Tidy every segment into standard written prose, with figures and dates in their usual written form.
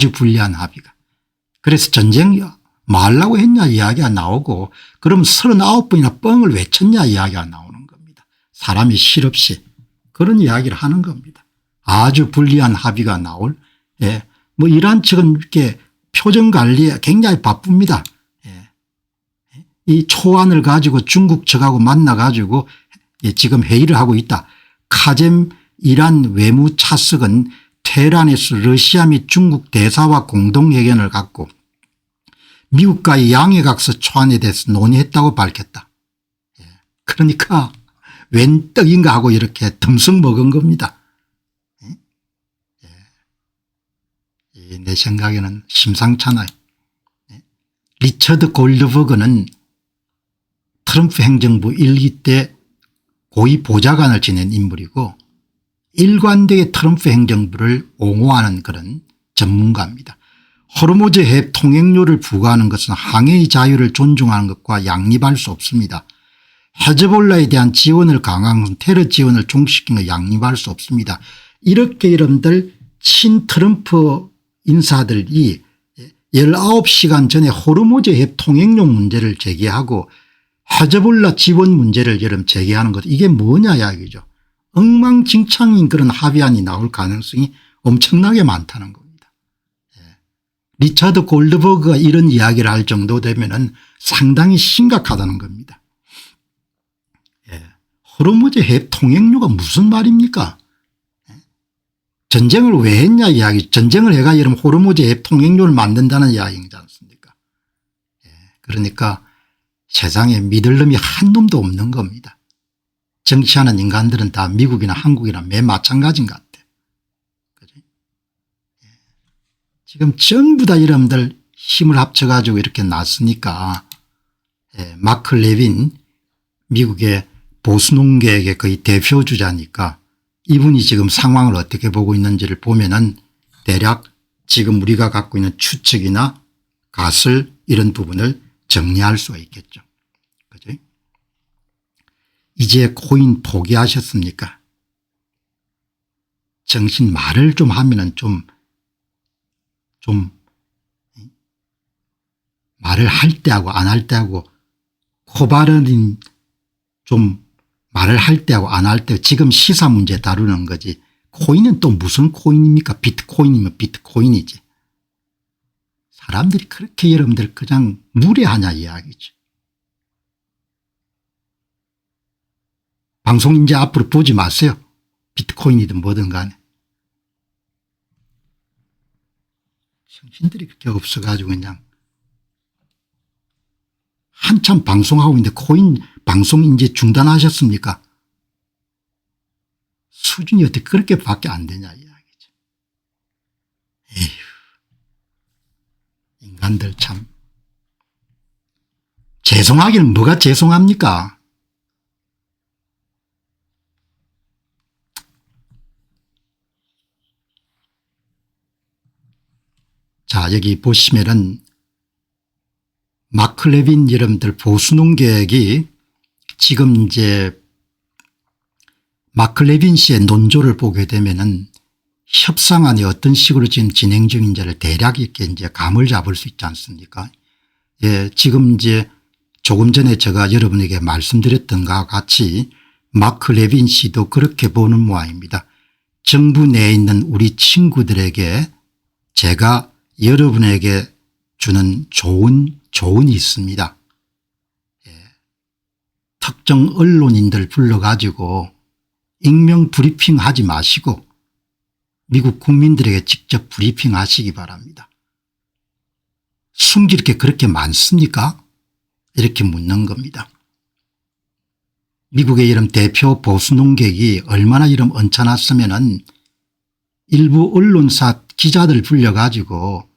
아주 불리한 합의가. 그래서 전쟁 뭐 하려고 했냐 이야기가 나오고 그럼 39번이나 뻥을 왜 쳤냐 이야기가 나오는 겁니다. 사람이 실없이 그런 이야기를 하는 겁니다. 아주 불리한 합의가 나올 뭐 이란 측은 이렇게 표정 관리에 굉장히 바쁩니다. 이 초안을 가지고 중국 측하고 만나 가지고 지금 회의를 하고 있다. 카젬 이란 외무 차석은 테헤란에서 러시아 및 중국 대사와 공동회견을 갖고 미국과의 양해각서 초안에 대해서 논의했다고 밝혔다. 그러니까 웬 떡인가 하고 이렇게 덤석 먹은 겁니다. 내 생각에는 심상찮아요. 리처드 골드버그는 트럼프 행정부 1기 때 고위 보좌관을 지낸 인물이고 일관되게 트럼프 행정부를 옹호하는 그런 전문가입니다. 호르무즈 해협 통행료를 부과하는 것은 항해의 자유를 존중하는 것과 양립할 수 없습니다. 헤즈볼라에 대한 지원을 강화한 것은 테러 지원을 종식시킨 것 양립할 수 없습니다. 이렇게 여러분들 친트럼프 인사들이 19시간 전에 호르무즈 해협 통행료 문제를 제기하고 헤즈볼라 지원 문제를 여러분 제기하는 것 이게 뭐냐 이야기죠. 엉망진창인 그런 합의안이 나올 가능성이 엄청나게 많다는 겁니다. 리처드 골드버그가 이런 이야기를 할 정도 되면은 상당히 심각하다는 겁니다. 호르무즈 해협 통행료가 무슨 말입니까? 전쟁을 왜 했냐 이야기. 전쟁을 해가 여러분 호르무즈 해협 통행료를 만든다는 이야기이지 않습니까? 그러니까 세상에 믿을 놈이 한 놈도 없는 겁니다. 정치하는 인간들은 다 미국이나 한국이나 매 마찬가지인 것 같아. 그죠? 지금 전부 다 여러분들 힘을 합쳐가지고 이렇게 났으니까 마크 레빈 미국의 보수농계의 거의 대표주자니까 이분이 지금 상황을 어떻게 보고 있는지를 보면은 대략 지금 우리가 갖고 있는 추측이나 가설 이런 부분을 정리할 수가 있겠죠. 그죠? 이제 코인 포기하셨습니까? 정신 말을 좀 하면은 좀 말을 할 때하고 안 할 때하고 코바르닌 좀 말을 할 때하고 안 할 때 지금 시사 문제 다루는 거지 코인은 또 무슨 코인입니까? 비트코인이면 비트코인이지. 사람들이 그렇게 여러분들 그냥 무례하냐 이야기죠. 방송 이제 앞으로 보지 마세요. 비트코인이든 뭐든 간에. 정신들이 그렇게 없어가지고 그냥 한참 방송하고 있는데 코인 방송 이제 중단하셨습니까? 수준이 어떻게 그렇게 밖에 안 되냐 이야기죠. 에휴, 인간들 참. 죄송하기는 뭐가 죄송합니까? 자, 여기 보시면은 마크 레빈 여러분들 보수농객이 지금 이제 마크 레빈 씨의 논조를 보게 되면은 협상안이 어떤 식으로 지금 진행 중인지를 대략 이렇게 이제 감을 잡을 수 있지 않습니까? 지금 이제 조금 전에 제가 여러분에게 말씀드렸던 것과 같이 마크 레빈 씨도 그렇게 보는 모양입니다. 정부 내에 있는 우리 친구들에게 제가 여러분에게 주는 조언이 있습니다. 특정 언론인들 불러가지고 익명 브리핑 하지 마시고 미국 국민들에게 직접 브리핑 하시기 바랍니다. 숨길 게 그렇게 많습니까? 이렇게 묻는 겁니다. 미국의 이런 대표 보수농객이 얼마나 이런 언짢았으면은 일부 언론사 기자들 불려가지고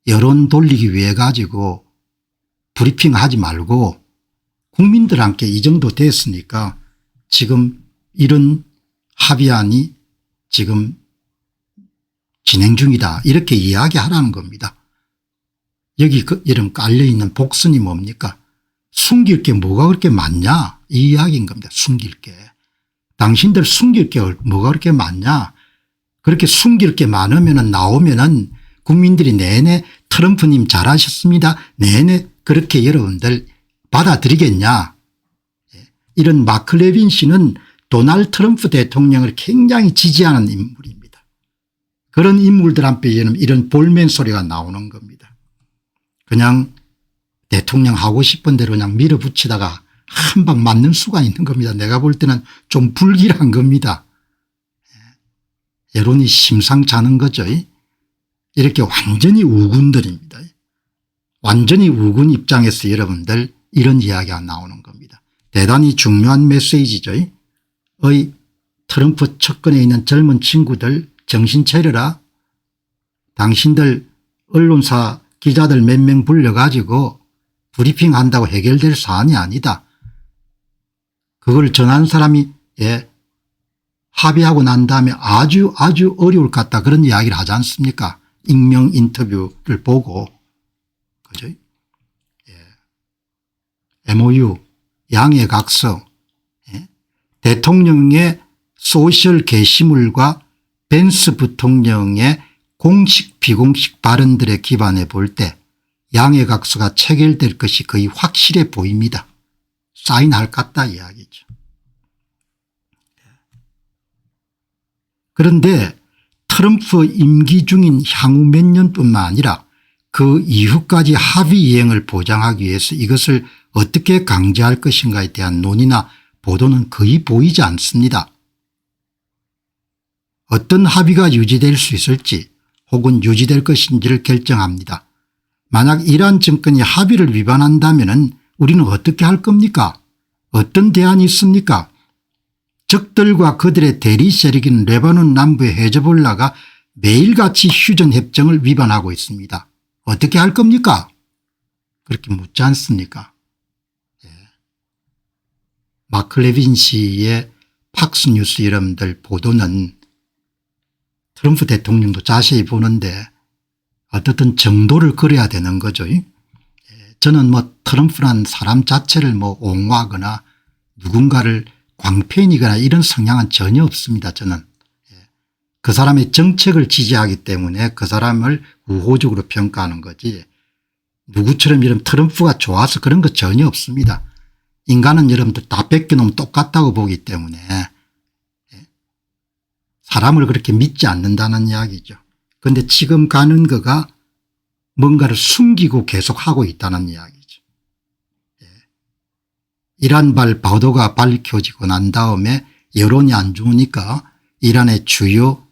여론 돌리기 위해 가지고 브리핑 하지 말고 국민들한테 이 정도 됐으니까 지금 이런 합의안이 지금 진행 중이다 이렇게 이야기하라는 겁니다. 여기 이름 깔려있는 복선이 뭡니까? 숨길 게 뭐가 그렇게 많냐 이 이야기인 겁니다. 숨길 게. 당신들 숨길 게 뭐가 그렇게 많냐. 그렇게 숨길 게 많으면 나오면은 국민들이 내내 트럼프님 잘하셨습니다. 내내 그렇게 여러분들 받아들이겠냐. 이런 마크 레빈 씨는 도널드 트럼프 대통령을 굉장히 지지하는 인물입니다. 그런 인물들한테는 이런 볼멘 소리가 나오는 겁니다. 그냥 대통령 하고 싶은 대로 그냥 밀어붙이다가 한 방 맞는 수가 있는 겁니다. 내가 볼 때는 좀 불길한 겁니다. 여론이 심상치 않은 거죠. 이렇게 완전히 우군들입니다. 완전히 우군 입장에서 여러분들 이런 이야기가 나오는 겁니다. 대단히 중요한 메시지죠. 트럼프 측근에 있는 젊은 친구들 정신 차려라. 당신들 언론사 기자들 몇 명 불러가지고 브리핑한다고 해결될 사안이 아니다. 그걸 전한 사람이 합의하고 난 다음에 아주 어려울 것 같다 그런 이야기를 하지 않습니까? 익명 인터뷰를 보고. 그죠? MOU 양해각서 대통령의 소셜 게시물과 벤스 부통령의 공식 비공식 발언들에 기반해 볼 때 양해각서가 체결될 것이 거의 확실해 보입니다. 사인할 것 같다 이야기죠. 그런데 트럼프 임기 중인 향후 몇 년뿐만 아니라 그 이후까지 합의 이행을 보장하기 위해서 이것을 어떻게 강제할 것인가에 대한 논의나 보도는 거의 보이지 않습니다. 어떤 합의가 유지될 수 있을지 혹은 유지될 것인지를 결정합니다. 만약 이란 정권이 합의를 위반한다면 우리는 어떻게 할 겁니까? 어떤 대안이 있습니까? 적들과 그들의 대리 세력인 레바논 남부의 헤즈볼라가 매일같이 휴전협정을 위반하고 있습니다. 어떻게 할 겁니까? 그렇게 묻지 않습니까? 마크 레빈 씨의 팍스뉴스 여러분들 보도는 트럼프 대통령도 자세히 보는데 어떻든 정도를 그려야 되는 거죠. 저는 트럼프란 사람 자체를 옹호하거나 누군가를 광팬이거나 이런 성향은 전혀 없습니다. 저는 그 사람의 정책을 지지하기 때문에 그 사람을 우호적으로 평가하는 거지 누구처럼 이런 트럼프가 좋아서 그런 거 전혀 없습니다. 인간은 여러분들 다 뺏겨놓으면 똑같다고 보기 때문에 사람을 그렇게 믿지 않는다는 이야기죠. 그런데 지금 가는 거가 뭔가를 숨기고 계속하고 있다는 이야기죠. 이란발 보도가 밝혀지고 난 다음에 여론이 안 좋으니까 이란의 주요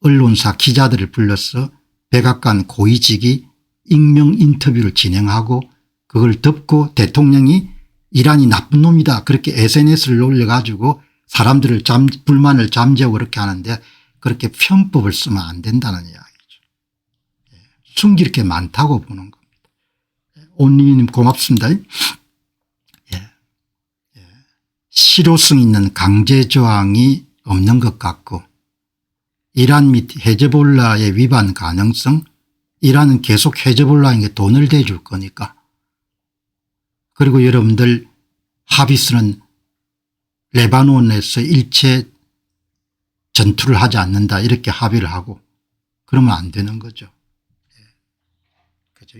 언론사 기자들을 불러서 백악관 고위직이 익명 인터뷰를 진행하고 그걸 덮고 대통령이 이란이 나쁜 놈이다 그렇게 SNS를 올려가지고 사람들을 불만을 잠재우고 그렇게 하는데 그렇게 편법을 쓰면 안 된다는 이야기죠. 숨길 게 많다고 보는 겁니다. 온리님 고맙습니다. 실효성 있는 강제 조항이 없는 것 같고 이란 및 헤즈볼라의 위반 가능성 이란은 계속 헤즈볼라에게 돈을 대줄 거니까 그리고 여러분들 하비스는 레바논에서 일체 전투를 하지 않는다 이렇게 합의를 하고 그러면 안 되는 거죠. 그죠?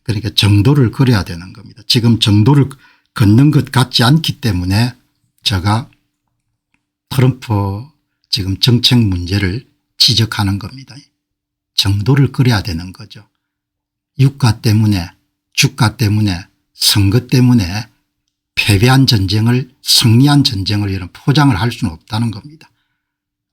그러니까 정도를 그려야 되는 겁니다. 지금 정도를 걷는 것 같지 않기 때문에 제가 트럼프 지금 정책 문제를 지적하는 겁니다. 정도를 그려야 되는 거죠. 유가 때문에 주가 때문에 선거 때문에 패배한 전쟁을 승리한 전쟁을 이런 포장을 할 수는 없다는 겁니다.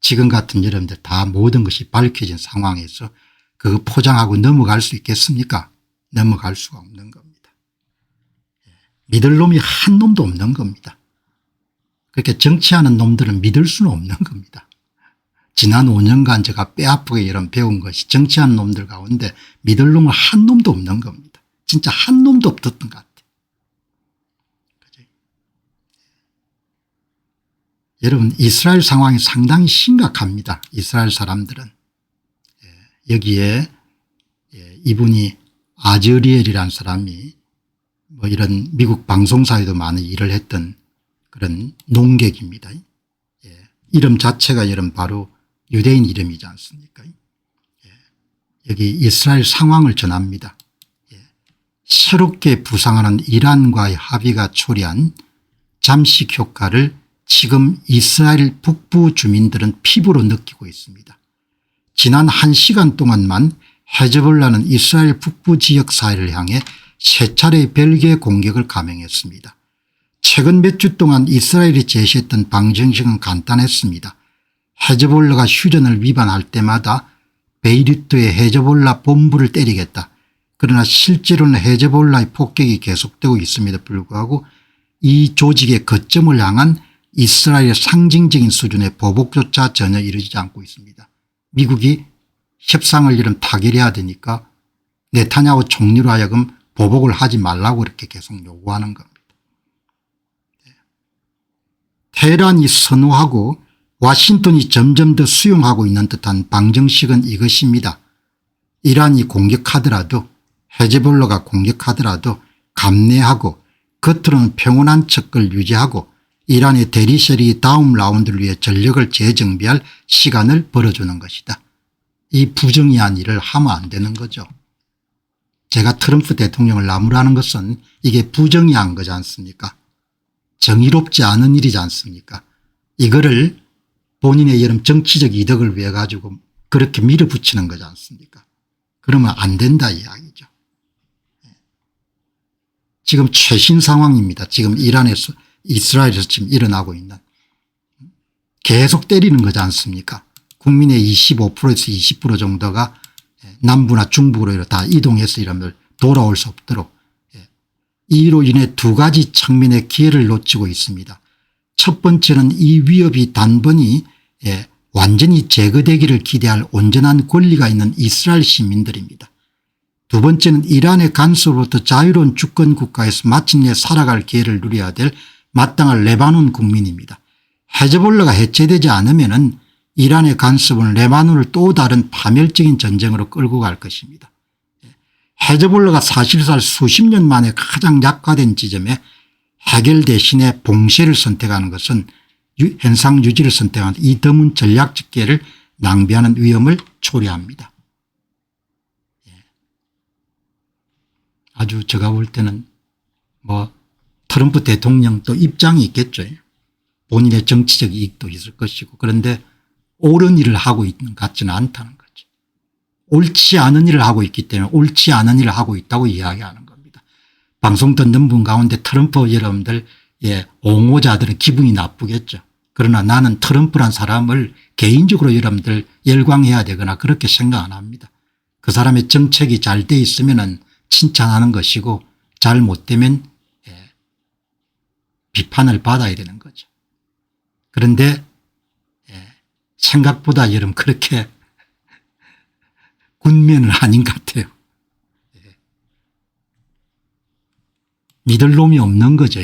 지금 같은 여러분들 다 모든 것이 밝혀진 상황에서 그거 포장하고 넘어갈 수 있겠습니까? 넘어갈 수가 없는 겁니다. 믿을 놈이 한 놈도 없는 겁니다. 그렇게 정치하는 놈들은 믿을 수는 없는 겁니다. 지난 5년간 제가 뼈아프게 이런 배운 것이 정치하는 놈들 가운데 믿을 놈은 한 놈도 없는 겁니다. 진짜 한 놈도 없었던 것 같아요. 그죠? 여러분 이스라엘 상황이 상당히 심각합니다. 이스라엘 사람들은. 여기에 이분이 아즈리엘이라는 사람이 이런 미국 방송사에도 많은 일을 했던 그런 농객입니다. 이름 자체가 여러분 바로 유대인 이름이지 않습니까? 여기 이스라엘 상황을 전합니다. 새롭게 부상하는 이란과의 합의가 초래한 잠식 효과를 지금 이스라엘 북부 주민들은 피부로 느끼고 있습니다. 지난 1시간 동안만 헤즈볼라는 이스라엘 북부 지역 사회를 향해 3차례의 별개 공격을 감행했습니다. 최근 몇 주 동안 이스라엘이 제시했던 방정식은 간단했습니다. 헤즈볼라가 휴전을 위반할 때마다 베이루트의 헤즈볼라 본부를 때리겠다. 그러나 실제로는 헤즈볼라의 폭격이 계속되고 있음에도 불구하고 이 조직의 거점을 향한 이스라엘의 상징적인 수준의 보복조차 전혀 이루어지지 않고 있습니다. 미국이 협상을 이런 타결해야 되니까 네타냐후 총리로 하여금 보복을 하지 말라고 그렇게 계속 요구하는 겁니다. 테헤란이 선호하고 와싱턴이 점점 더 수용하고 있는 듯한 방정식은 이것입니다. 이란이 공격하더라도 헤즈볼라가 공격하더라도 감내하고 겉으로는 평온한 척을 유지하고 이란의 대리셀이 다음 라운드를 위해 전력을 재정비할 시간을 벌어주는 것이다. 이 부정의한 일을 하면 안 되는 거죠. 제가 트럼프 대통령을 나무라는 것은 이게 부정의한 거지 않습니까? 정의롭지 않은 일이지 않습니까? 이거를 본인의 이런 정치적 이득을 위해 가지고 그렇게 밀어붙이는 거지 않습니까? 그러면 안 된다 이야기죠. 지금 최신 상황입니다. 지금 이란에서 이스라엘에서 지금 일어나고 있는 계속 때리는 거지 않습니까? 국민의 25%에서 20% 정도가 남부나 중부로 다 이동해서 이러면 돌아올 수 없도록 이로 인해 두 가지 측면의 기회를 놓치고 있습니다. 첫 번째는 이 위협이 단번이 완전히 제거되기를 기대할 온전한 권리가 있는 이스라엘 시민들입니다. 두 번째는 이란의 간섭으로부터 자유로운 주권 국가에서 마침내 살아갈 기회를 누려야 될 마땅한 레바논 국민입니다. 헤즈볼라가 해체되지 않으면 이란의 간섭은 레바논을 또 다른 파멸적인 전쟁으로 끌고 갈 것입니다. 헤즈볼라가 사실상 수십 년 만에 가장 약화된 지점에 해결 대신에 봉쇄를 선택하는 것은 현상 유지를 선택하는 이 드문 전략적 기회를 낭비하는 위험을 초래합니다. 아주 제가 볼 때는 트럼프 대통령도 입장이 있겠죠. 본인의 정치적 이익도 있을 것이고 그런데 옳은 일을 하고 있는 것 같지는 않다는 거죠. 옳지 않은 일을 하고 있기 때문에 옳지 않은 일을 하고 있다고 이야기하는 겁니다. 방송 듣는 분 가운데 트럼프 여러분들 옹호자들은 기분이 나쁘겠죠. 그러나 나는 트럼프란 사람을 개인적으로 여러분들 열광해야 되거나 그렇게 생각 안 합니다. 그 사람의 정책이 잘 돼 있으면 칭찬하는 것이고 잘못되면 비판을 받아야 되는 거죠. 그런데 생각보다 여러분 그렇게 군면은 아닌 것 같아요. 믿을 놈이 없는 거죠.